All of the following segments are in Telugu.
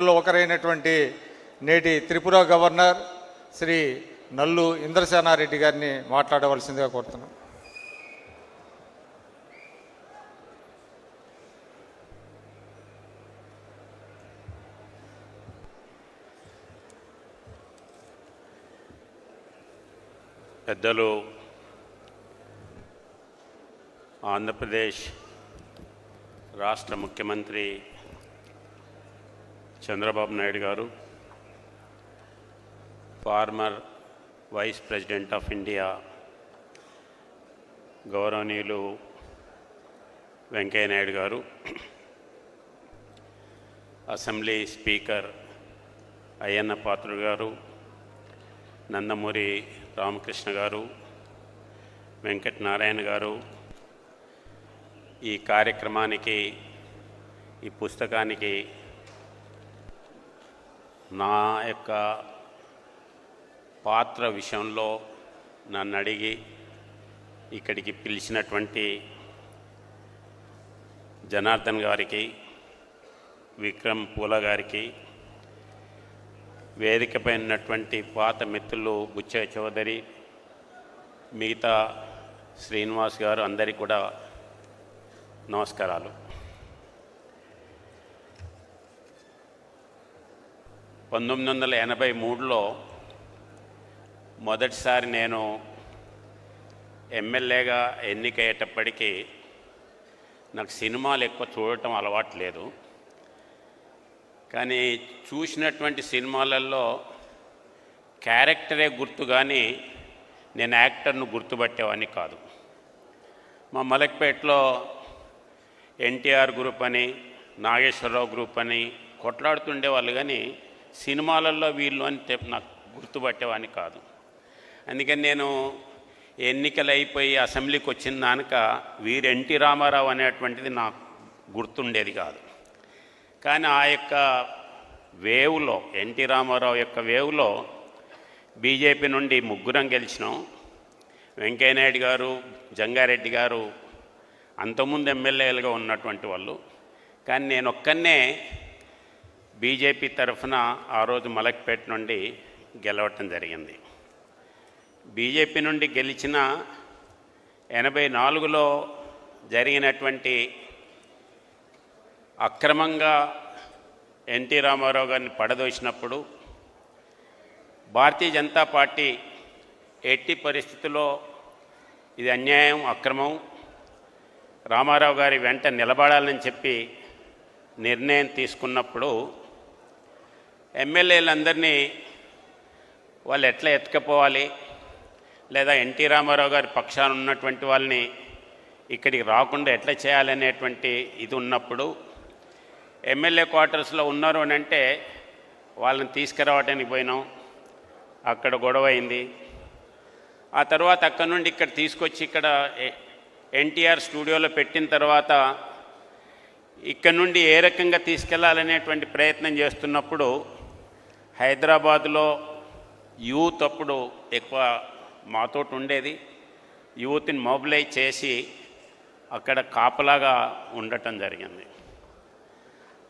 ఒకరైనటువంటి నేటి త్రిపుర గవర్నర్ శ్రీ నల్లు ఇంద్రసేనారెడ్డి గారిని మాట్లాడవలసిందిగా కోరుతున్నాం. పెద్దలు ఆంధ్రప్రదేశ్ రాష్ట్ర ముఖ్యమంత్రి చంద్రబాబు నాయుడు గారు, former vice president of India గౌరవనీయులు వెంకయ్య నాయుడు గారు, అసెంబ్లీ స్పీకర్ అయ్యన్న పాత్రుడు గారు, నందమూరి రామకృష్ణ గారు, వెంకట నారాయణ గారు, ఈ కార్యక్రమానికి, ఈ పుస్తకానికి నా యొక్క పాత్ర విషయంలో నన్ను అడిగి ఇక్కడికి పిలిచినటువంటి జనార్దన్ గారికి, విక్రమ్ పూల గారికి, వేదికపై ఉన్నటువంటి పాత మిత్రులు బుచ్చయ్య చౌదరి, మిగతా శ్రీనివాస్ గారు, అందరికీ కూడా నమస్కారాలు. 1983లో మొదటిసారి నేను ఎమ్మెల్యేగా ఎన్నికయ్యేటప్పటికీ నాకు సినిమాలు ఎక్కువ చూడటం అలవాటు లేదు. కానీ చూసినటువంటి సినిమాలలో క్యారెక్టరే గుర్తు, కానీ నేను యాక్టర్ను గుర్తుపట్టేవాడిని కాదు. మా మలక్పేటలో ఎన్టీఆర్ గ్రూప్ అని, నాగేశ్వరరావు గ్రూప్ అని కొట్లాడుతుండేవాళ్ళు, కానీ సినిమాలలో వీళ్ళు అని నాకు గుర్తుపట్టేవాడిని కాదు. అందుకని నేను ఎన్నికలు అయిపోయి అసెంబ్లీకి వచ్చిన దానిక వీరు ఎన్టీ రామారావు అనేటువంటిది నాకు గుర్తుండేది కాదు. కానీ ఆ యొక్క వేవ్లో, ఎన్టీ రామారావు యొక్క వేవ్లో బీజేపీ నుండి ముగ్గురం గెలిచినాం. వెంకయ్య నాయుడు గారు, జంగారెడ్డి గారు అంతకుముందు ఎమ్మెల్యేలుగా ఉన్నటువంటి వాళ్ళు. కానీ నేను ఒక్కనే బీజేపీ తరఫున ఆ రోజు మలక్పేట నుండి గెలవటం జరిగింది. బీజేపీ నుండి గెలిచిన 84లో జరిగినటువంటి అక్రమంగా ఎన్టీ రామారావు గారిని పడదోసినప్పుడు భారతీయ జనతా పార్టీ ఎట్టి పరిస్థితుల్లో ఇది అన్యాయం, అక్రమం, రామారావు గారి వెంట నిలబడాలని చెప్పి నిర్ణయం తీసుకున్నప్పుడు ఎమ్మెల్యేలందరినీ వాళ్ళు ఎట్లా ఎత్తుకపోవాలి, లేదా ఎన్టీ రామారావు గారి పక్షాన ఉన్నటువంటి వాళ్ళని ఇక్కడికి రాకుండా ఎట్లా చేయాలనేటువంటి ఇది ఉన్నప్పుడు ఎమ్మెల్యే క్వార్టర్స్లో ఉన్నారు అని అంటే వాళ్ళని తీసుకురావడానికి పోయినాం. అక్కడ గొడవ అయింది. ఆ తర్వాత అక్కడ నుండి ఇక్కడ తీసుకొచ్చి ఇక్కడ ఎన్టీఆర్ స్టూడియోలో పెట్టిన తర్వాత ఇక్కడ నుండి ఏ రకంగా తీసుకెళ్లాలనేటువంటి ప్రయత్నం చేస్తున్నప్పుడు హైదరాబాదులో యూత్ అప్పుడు ఎక్కువ మాతోటి ఉండేది. యూత్ని మొబిలైజ్ చేసి అక్కడ కాపలాగా ఉండటం జరిగింది.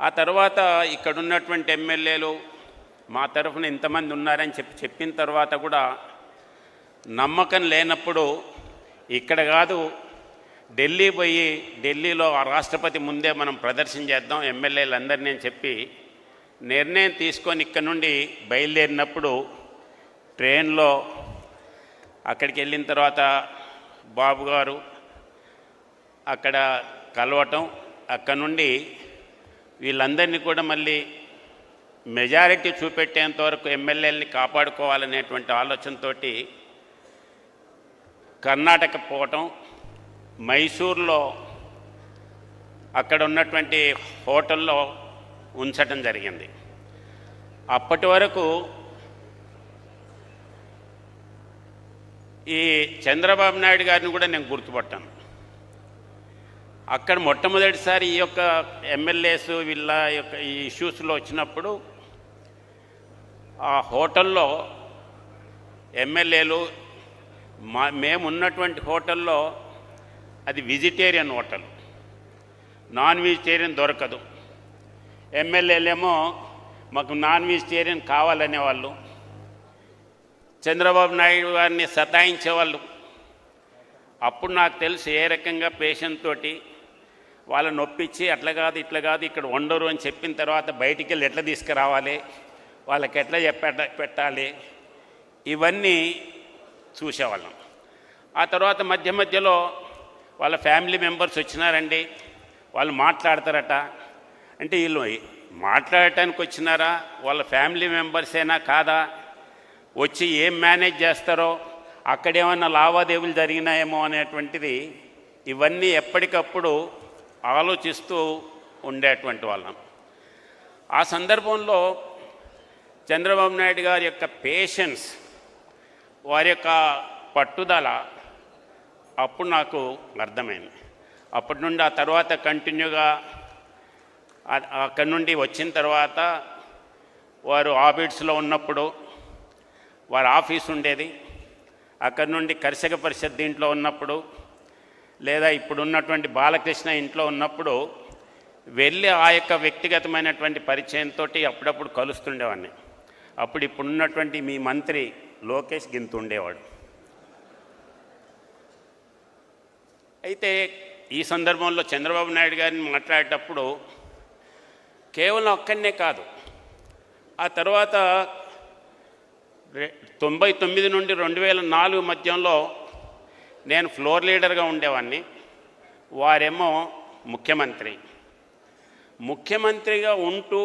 ఆ తర్వాత ఇక్కడ ఉన్నటువంటి ఎమ్మెల్యేలు మా తరఫున ఇంతమంది ఉన్నారని చెప్పిన తర్వాత కూడా నమ్మకం లేనప్పుడు ఇక్కడ కాదు, ఢిల్లీ పోయి ఢిల్లీలో ఆ రాష్ట్రపతి ముందే మనం ప్రదర్శన చేద్దాం ఎమ్మెల్యేలందరినీ అని చెప్పి నిర్ణయం తీసుకొని ఇక్కడ నుండి బయలుదేరినప్పుడు ట్రైన్లో అక్కడికి వెళ్ళిన తర్వాత బాబు గారు అక్కడ కలవటం, అక్కడ నుండి వీళ్ళందరినీ కూడా మళ్ళీ మెజారిటీ చూపెట్టేంత వరకు ఎమ్మెల్యేలని కాపాడుకోవాలనేటువంటి ఆలోచనతో కర్ణాటక పోవటం, మైసూర్లో అక్కడ ఉన్నటువంటి హోటల్లో ఉంచటం జరిగింది. అప్పటి వరకు ఈ చంద్రబాబు నాయుడు గారిని కూడా నేను గుర్తుపట్టాను. అక్కడ మొట్టమొదటిసారి ఈ యొక్క ఎమ్మెల్యేస్ వీళ్ళ యొక్క ఈ ఇష్యూస్లో వచ్చినప్పుడు ఆ హోటల్లో ఎమ్మెల్యేలు మేము ఉన్నటువంటి హోటల్లో అది వెజిటేరియన్ హోటల్, నాన్ వెజిటేరియన్ దొరకదు. ఎమ్మెల్యేలేమో మాకు నాన్ వెజిటేరియన్ కావాలనేవాళ్ళు, చంద్రబాబు నాయుడు గారిని సతాయించేవాళ్ళు. అప్పుడు నాకు తెలుసు ఏ రకంగా పేషెంట్ తోటి వాళ్ళని నొప్పించి అట్లా కాదు ఇట్లా కాదు ఇక్కడ వండరు అని చెప్పిన తర్వాత బయటికి వెళ్ళి ఎట్లా తీసుకురావాలి, వాళ్ళకి ఎట్లా పెట్టాలి, ఇవన్నీ చూసేవాళ్ళం. ఆ తర్వాత మధ్య మధ్యలో వాళ్ళ ఫ్యామిలీ మెంబర్స్ వచ్చినారండి, వాళ్ళు మాట్లాడతారట. అంటే వీళ్ళు మాట్లాడటానికి వచ్చినారా, వాళ్ళ ఫ్యామిలీ మెంబర్సేనా కాదా, వచ్చి ఏం మేనేజ్ చేస్తారో, అక్కడేమన్నా లావాదేవీలు జరిగినాయేమో అనేటువంటిది ఇవన్నీ ఎప్పటికప్పుడు ఆలోచిస్తూ ఉండేటువంటి వాళ్ళం. ఆ సందర్భంలో చంద్రబాబు నాయుడు గారి యొక్క పేషెన్స్, వారి యొక్క పట్టుదల అప్పుడు నాకు అర్థమైంది. అప్పటి నుండి ఆ తర్వాత కంటిన్యూగా అక్కడి నుండి వచ్చిన తర్వాత వారు ఆఫీస్లో ఉన్నప్పుడు వారి ఆఫీస్ ఉండేది, అక్కడి నుండి కర్షక పరిషత్ దీంట్లో ఉన్నప్పుడు లేదా ఇప్పుడు ఉన్నటువంటి బాలకృష్ణ ఇంట్లో ఉన్నప్పుడు వెళ్ళి ఆ యొక్క వ్యక్తిగతమైనటువంటి పరిచయంతో అప్పుడప్పుడు కలుస్తుండేవాడిని. అప్పుడు ఇప్పుడున్నటువంటి మీ మంత్రి లోకేష్ గింత ఉండేవాడు. అయితే ఈ సందర్భంలో చంద్రబాబు నాయుడు గారిని మాట్లాడేటప్పుడు కేవలం అక్కడనే కాదు, ఆ తర్వాత 99 నుండి 2004 మధ్యంలో నేను ఫ్లోర్ లీడర్గా ఉండేవాడిని, వారేమో ముఖ్యమంత్రిగా ఉంటూ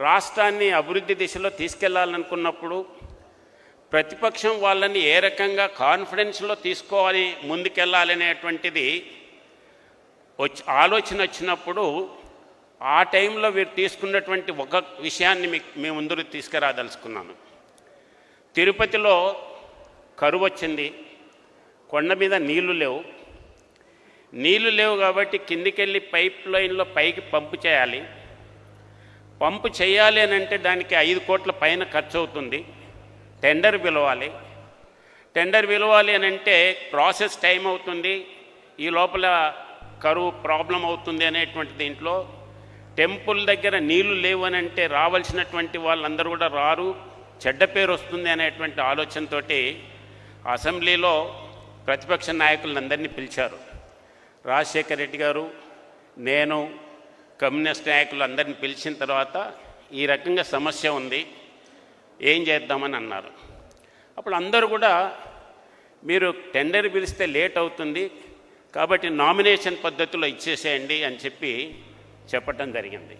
రాష్ట్రాన్ని అభివృద్ధి దిశలో తీసుకెళ్లాలనుకున్నప్పుడు ప్రతిపక్షం వాళ్ళని ఏ రకంగా కాన్ఫిడెన్స్లో తీసుకోవాలి, ముందుకెళ్ళాలనేటువంటిది ఆలోచన వచ్చినప్పుడు ఆ టైంలో వీరు తీసుకున్నటువంటి ఒక విషయాన్ని మీ ముందుకు తీసుకురాదలుచుకున్నాను. తిరుపతిలో కరువు వచ్చింది, కొండ మీద నీళ్లు లేవు కాబట్టి కిందికెళ్ళి పైప్ లైన్లో పైకి పంపు చేయాలి అని అంటే దానికి 5 కోట్ల పైన ఖర్చు అవుతుంది. టెండర్ పిలవాలి అని అంటే ప్రాసెస్ టైం అవుతుంది, ఈ లోపల కరువు ప్రాబ్లం అవుతుంది అనేటువంటి దీంట్లో టెంపుల్ దగ్గర నీళ్లు లేవు అని అంటే రావాల్సినటువంటి వాళ్ళందరూ కూడా రారు, చెడ్డ పేరు వస్తుంది అనేటువంటి ఆలోచనతో అసెంబ్లీలో ప్రతిపక్ష నాయకులందరినీ పిలిచారు. రాజశేఖర్ రెడ్డి గారు, నేను, కమ్యూనిస్ట్ నాయకులందరినీ పిలిచిన తర్వాత ఈ రకంగా సమస్య ఉంది, ఏం చేద్దామని అన్నారు. అప్పుడు అందరూ కూడా మీరు టెండర్ పిలిస్తే లేట్ అవుతుంది కాబట్టి నామినేషన్ పద్ధతిలో ఇచ్చేసేయండి అని చెప్పటం జరిగింది.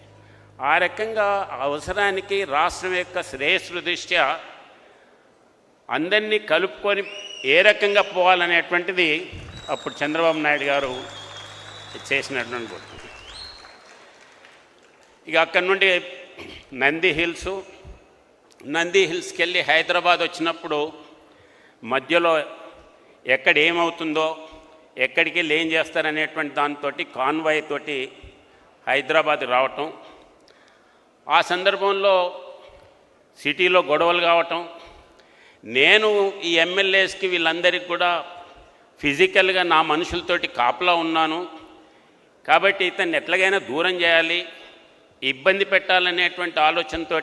ఆ రకంగా అవసరానికి రాష్ట్రం యొక్క శ్రేయస్సు దృష్ట్యా అందరినీ కలుపుకొని ఏ రకంగా పోవాలనేటువంటిది అప్పుడు చంద్రబాబు నాయుడు గారు చేసినటువంటి గుర్తు. ఇక అక్కడి నుండి నంది హిల్స్కి వెళ్ళి హైదరాబాద్ వచ్చినప్పుడు మధ్యలో ఎక్కడ ఏమవుతుందో, ఎక్కడికి వెళ్ళి ఏం చేస్తారనేటువంటి దాంతో కాన్వాయ్ తోటి హైదరాబాద్ రావటం, ఆ సందర్భంలో సిటీలో గొడవలు కావటం, నేను ఈ ఎమ్మెల్యేస్కి వీళ్ళందరికీ కూడా ఫిజికల్గా నా మనుషులతోటి కాపలా ఉన్నాను కాబట్టి ఇతన్ని ఎట్లాగైనా దూరం చేయాలి, ఇబ్బంది పెట్టాలనేటువంటి ఆలోచనతో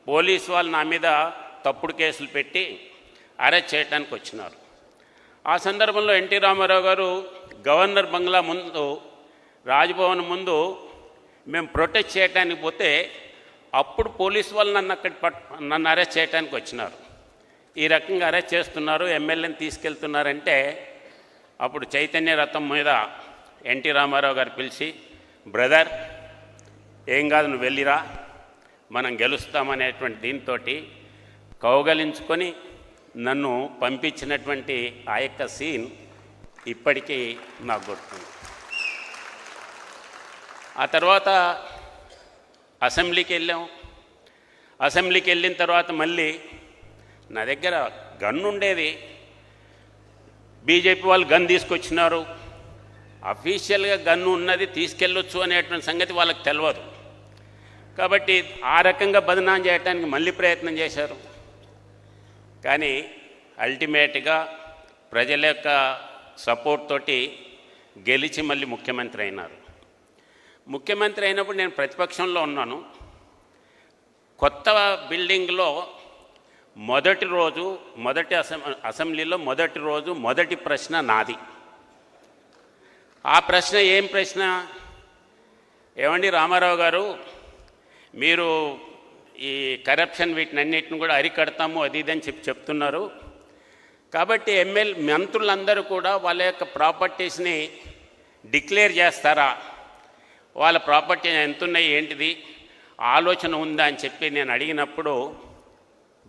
పోలీసు వాళ్ళు నా మీద తప్పుడు కేసులు పెట్టి అరెస్ట్ చేయడానికి వచ్చినారు. ఆ సందర్భంలో ఎన్టీ రామారావు గారు గవర్నర్ బంగ్లా ముందు, రాజ్భవన్ ముందు మేము ప్రొటెస్ట్ చేయడానికి పోతే అప్పుడు పోలీసు వాళ్ళు నన్ను అరెస్ట్ చేయడానికి వచ్చినారు. ఈ రకంగా అరెస్ట్ చేస్తున్నారు, ఎమ్మెల్యేని తీసుకెళ్తున్నారంటే అప్పుడు చైతన్య రథం మీద ఎన్టీ రామారావు గారు పిలిచి, బ్రదర్ ఏం కాదు నువ్వు వెళ్ళిరా, మనం గెలుస్తామనేటువంటి దీంతో కౌగలించుకొని నన్ను పంపించినటువంటి ఆ యొక్క సీన్ ఇప్పటికీ నాకు గుర్తుంది. ఆ తర్వాత అసెంబ్లీకి వెళ్ళిన తర్వాత మళ్ళీ నా దగ్గర గన్ ఉండేది, బీజేపీ వాళ్ళు గన్ తీసుకొచ్చినారు, అఫీషియల్గా గన్ను ఉన్నది తీసుకెళ్ళొచ్చు అనేటువంటి సంగతి వాళ్ళకి తెలియదు కాబట్టి ఆ రకంగా బదనాం చేయడానికి మళ్ళీ ప్రయత్నం చేశారు. కానీ అల్టిమేట్గా ప్రజల యొక్క సపోర్ట్ తోటి గెలిచి మళ్ళీ ముఖ్యమంత్రి అయినారు. ముఖ్యమంత్రి అయినప్పుడు నేను ప్రతిపక్షంలో ఉన్నాను, కొత్త బిల్డింగ్లో మొదటి రోజు అసెంబ్లీలో మొదటి రోజు మొదటి ప్రశ్న నాది. ఆ ప్రశ్న ఏం ప్రశ్న? ఏమండి రామారావు గారు, మీరు ఈ కరప్షన్ వీటినన్నిటిని కూడా అరికడతాము అది ఇదని చెప్తున్నారు. కాబట్టి మంత్రులందరూ కూడా వాళ్ళ యొక్క ప్రాపర్టీస్ని డిక్లేర్ చేస్తారా? వాళ్ళ ప్రాపర్టీ ఎంతున్నాయి ఏంటిది ఆలోచన ఉందా అని చెప్పి నేను అడిగినప్పుడు,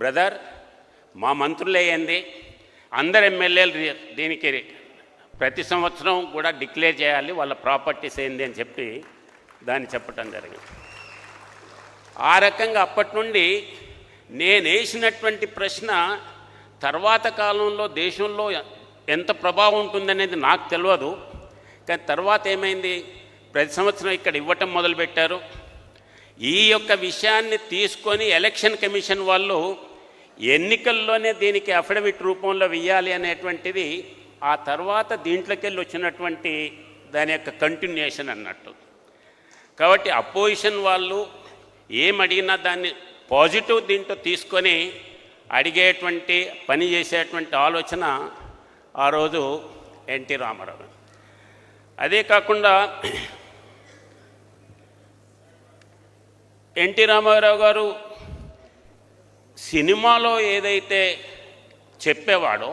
బ్రదర్ మా మంత్రులే ఏంది, అందరు ఎమ్మెల్యేలు దీనికి ప్రతి సంవత్సరం కూడా డిక్లేర్ చేయాలి వాళ్ళ ప్రాపర్టీస్ ఏంది అని చెప్పి దాన్ని చెప్పటం జరిగింది. ఆ రకంగా అప్పటి నుండి నేను వేసినటువంటి ప్రశ్న తర్వాత కాలంలో దేశంలో ఎంత ప్రభావం ఉంటుందనేది నాకు తెలియదు. కానీ తర్వాత ఏమైంది, ప్రతి సంవత్సరం ఇక్కడ ఇవ్వటం మొదలుపెట్టారు. ఈ యొక్క విషయాన్ని తీసుకొని ఎలక్షన్ కమిషన్ వాళ్ళు ఎన్నికల్లోనే దీనికి అఫిడవిట్ రూపంలో వెయ్యాలి అనేటువంటిది ఆ తర్వాత దీంట్లోకి వెళ్ళి వచ్చినటువంటి దాని యొక్క కంటిన్యూషన్ అన్నట్టు. కాబట్టి అపోజిషన్ వాళ్ళు ఏమడిగినా దాన్ని పాజిటివ్ దీంట్లో తీసుకొని అడిగేటువంటి పని చేసేటువంటి ఆలోచన ఆ రోజు ఎన్టీ రామారావు. అదే కాకుండా ఎన్టీ రామారావు గారు సినిమాలో ఏదైతే చెప్పేవాడో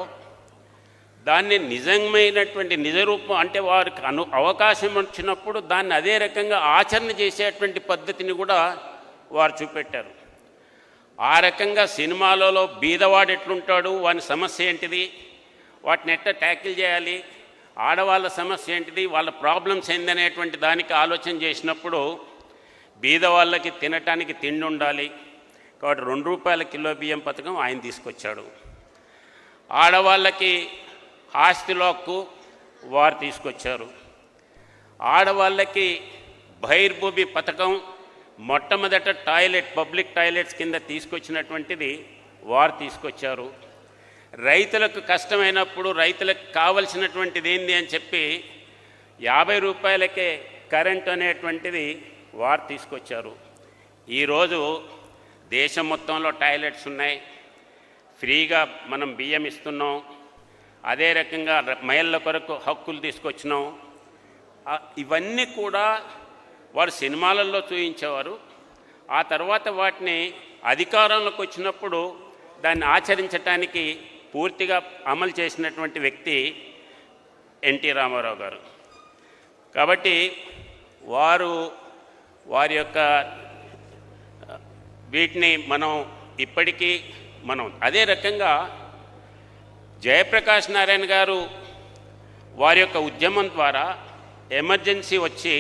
దాన్ని నిజమైనటువంటి నిజరూపం అంటే వారికి అవకాశం వచ్చినప్పుడు దాన్ని అదే రకంగా ఆచరణ చేసేటువంటి పద్ధతిని కూడా వారు చూపెట్టారు. ఆ రకంగా సినిమాలలో బీదవాడు ఎట్లుంటాడు, వాని సమస్య ఏంటిది, వాటిని ఎట్లా ట్యాకిల్ చేయాలి, ఆడవాళ్ళ సమస్య ఏంటిది, వాళ్ళ ప్రాబ్లమ్స్ ఏందనేటువంటి దానికి ఆలోచన చేసినప్పుడు బీదవాళ్ళకి తినటానికి తిండి ఉండాలి కాబట్టి 2 రూపాయల కిలో బియ్యం పథకం ఆయన తీసుకొచ్చాడు. ఆడవాళ్ళకి ఆస్తిలో హక్కు వారు తీసుకొచ్చారు. ఆడవాళ్ళకి బహిర్భూమి పథకం మొట్టమొదట పబ్లిక్ టాయిలెట్స్ కింద తీసుకొచ్చినటువంటిది వారు తీసుకొచ్చారు. రైతులకు కష్టమైనప్పుడు రైతులకు కావలసినటువంటిది ఏంది అని చెప్పి 50 రూపాయలకే కరెంట్ అనేటువంటిది వారు తీసుకొచ్చారు. ఈరోజు దేశం మొత్తంలో టాయిలెట్స్ ఉన్నాయి, ఫ్రీగా మనం బియ్యం ఇస్తున్నాం. అదే రకంగా మహిళల కొరకు హక్కులు తీసుకొచ్చినాం. ఇవన్నీ కూడా వారు సినిమాలలో చూపించేవారు. ఆ తర్వాత వాటిని అధికారంలోకి వచ్చినప్పుడు దాన్ని ఆచరించటానికి పూర్తిగా అమలు చేసినటువంటి వ్యక్తి ఎన్టీ రామారావు గారు. కాబట్టి వారి యొక్క వీటిని మనం ఇప్పటికీ అదే రకంగా జయప్రకాష్ నారాయణ గారు వారి యొక్క ఉద్యమం ద్వారా ఎమర్జెన్సీ వచ్చి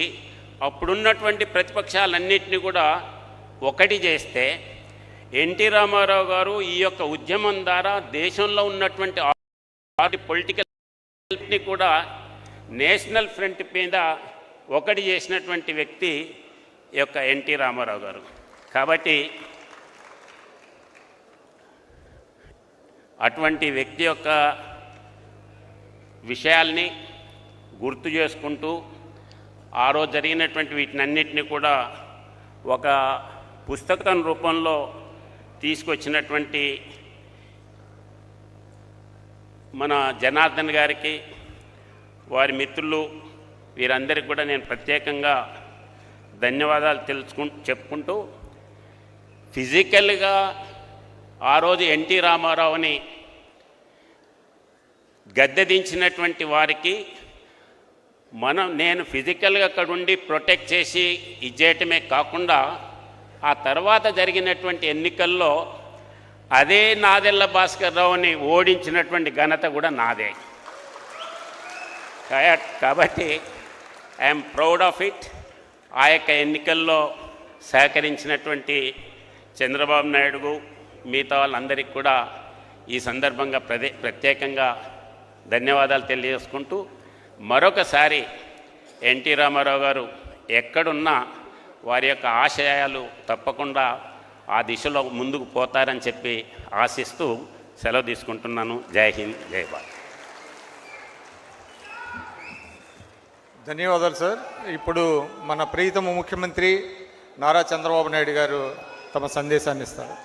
అప్పుడున్నటువంటి ప్రతిపక్షాలన్నింటినీ కూడా ఒకటి చేస్తే ఎన్టీ రామారావు గారు ఈ యొక్క ఉద్యమం ద్వారా దేశంలో ఉన్నటువంటి పొలిటికల్ని కూడా నేషనల్ ఫ్రంట్ మీద ఒకటి చేసినటువంటి వ్యక్తి యొక్క ఎన్టీ రామారావు గారు. కాబట్టి అటువంటి వ్యక్తి యొక్క విషయాల్ని గుర్తు చేసుకుంటూ ఆ రోజు జరిగినటువంటి వీటినన్నిటిని కూడా ఒక పుస్తకం రూపంలో తీసుకొచ్చినటువంటి మన జనార్దన్ గారికి, వారి మిత్రులు వీరందరికీ కూడా నేను ప్రత్యేకంగా ధన్యవాదాలు చెప్పుకుంటూ ఫిజికల్గా ఆ రోజు ఎన్టీ రామారావుని గద్దెదించినటువంటి వారికి నేను ఫిజికల్గా అక్కడ ఉండి ప్రొటెక్ట్ చేసి ఇచ్చేయటమే కాకుండా ఆ తర్వాత జరిగినటువంటి ఎన్నికల్లో అదే నాదెళ్ల భాస్కర్ రావుని ఓడించినటువంటి ఘనత కూడా నాదే. కాబట్టి ఐఎమ్ ప్రౌడ్ ఆఫ్ ఇట్. ఆ యొక్క ఎన్నికల్లో సహకరించినటువంటి చంద్రబాబు నాయుడు మిగతా వాళ్ళందరికీ కూడా ఈ సందర్భంగా ప్రత్యేకంగా ధన్యవాదాలు తెలియజేసుకుంటూ మరొకసారి ఎన్టీ రామారావు గారు ఎక్కడున్నా వారి యొక్క ఆశయాలు తప్పకుండా ఆ దిశలో ముందుకు పోతారని చెప్పి ఆశిస్తూ సెలవు తీసుకుంటున్నాను. జై హింద్, జై భారత్. ధన్యవాదాలు సార్. ఇప్పుడు మన ప్రియతమ ముఖ్యమంత్రి నారా చంద్రబాబు నాయుడు గారు తమ సందేశాన్ని ఇస్తారు.